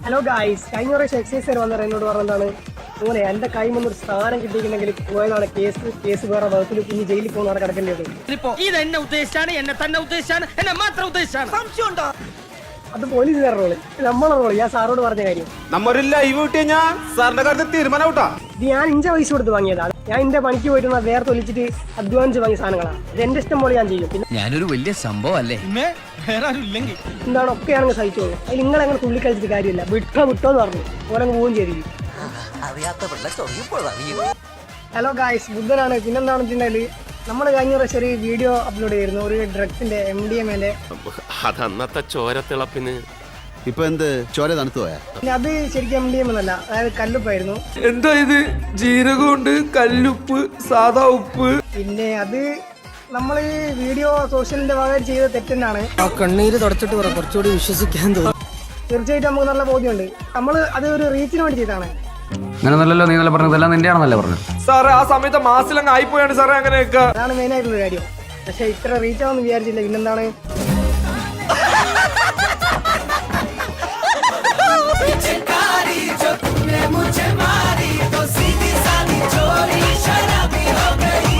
Hello guys, കഴിഞ്ഞ പ്രാവശ്യം excise വന്നവർ എന്നോട് പറഞ്ഞതാണ് മോനെ എന്റെ കൈ വന്നൊരു സ്ഥാനം കിട്ടിയിരുന്നെങ്കിൽ പോയതാണ് കേസ് വേറെ വകുപ്പിൽ കുഞ്ഞ് ജയിലിൽ പോകുന്ന അവിടെ കിടക്കേണ്ടത്. ഇത് എന്നെ ഉദ്ദേശിച്ചാണ്, എന്നെ തന്നെ ഉദ്ദേശിച്ചാണ്, എന്നെ മാത്രം ഉദ്ദേശിച്ചാണ്. സംശയമുണ്ടോ? അത് പോലീസുകാരുടെ റോള്, നമ്മളെ റോള്. ഞാൻ സാറോട് പറഞ്ഞ കാര്യം നമ്മൊരു ലൈവ് കിട്ടിയ ഞാൻ സാറിന്റെ കാര്യത്തിൽ തീരുമാനം ഔട്ടാ. ഇത് ഞാൻ ഇഞ്ച പൈസ കൊടുത്ത് വാങ്ങിയതാണ്. ഞാൻ എന്റെ പണിക്ക് പോയിരുന്ന വേറെ തൊലിച്ചിട്ട് അധ്വാനിച്ച് വാങ്ങിയ സാധനങ്ങളാണ്. ഇത് എന്റെ ഇഷ്ടം പോലെ ഞാൻ ചെയ്യും. പിന്നെ ഞാനൊരു വലിയ സംഭവം അല്ലേ, വേറെ ആരും ഇല്ലെങ്കിൽ എന്താണ് ഒക്കെയാണെങ്കിൽ സഹിച്ചോളൂ. അതിൽ നിങ്ങളെങ്ങനെ തുള്ളി കളിച്ചിട്ട് കാര്യമില്ല. വിട്ടോന്ന് പറഞ്ഞു ഓരോ പോവുകയും ചെയ്തിരിക്കും. Hello guys, ബുദ്ധനാണ്. പിന്നെന്താണെന്ന് വെച്ചിട്ടുണ്ടെങ്കിൽ നമ്മൾ കഴിഞ്ഞ പ്രാവശ്യം ഒരു വീഡിയോ അപ്ലോഡ് ചെയ്തിരുന്നു, ഒരു ഡ്രഗ്സിന്റെ MDMA. അത് അന്നത്തെ ചോരത്തിളപ്പിന്. ഇപ്പൊ എന്ത് ചോര തണുത്തു പോയാ? പിന്നെ അത് ശരിക്കും MDMA എന്നല്ല, അതായത് കല്ലുപ്പായിരുന്നു. എന്താ ഇത്? ജീരകമുണ്ട്, കല്ലുപ്പ്, സാധാ ഉപ്പ്. പിന്നെ അത് നമ്മൾ വീഡിയോ സോഷ്യലിന്റെ ഭാഗമായി ചെയ്ത തെറ്റെന്നാണ്. ആ കണ്ണീര് തുടച്ചിട്ട് പറ, കുറച്ചുകൂടി വിശ്വസിക്കാൻ തോന്നും. തീർച്ചയായിട്ടും നമുക്ക് നല്ല ബോധ്യമുണ്ട്. നമ്മൾ അത് ഒരു റീച്ചിന് വേണ്ടി ചെയ്താണ്. അങ്ങനെ നല്ലല്ലോ, നീ നല്ല പറഞ്ഞതെല്ലാം നിന്റെയാണെന്നല്ലേ പറഞ്ഞു. സാറേ ആ സമയത്ത് മാസിലങ്ങ് ആയിപ്പോയാണ് സാറേ അങ്ങനെയൊക്കെ. അതാണ് മെയിൻ ആയിട്ടുള്ള കാര്യം. പക്ഷെ ഇത്ര റീച്ച് ആവുമെന്ന് വിചാരിച്ചില്ല. പിന്നെന്താണ്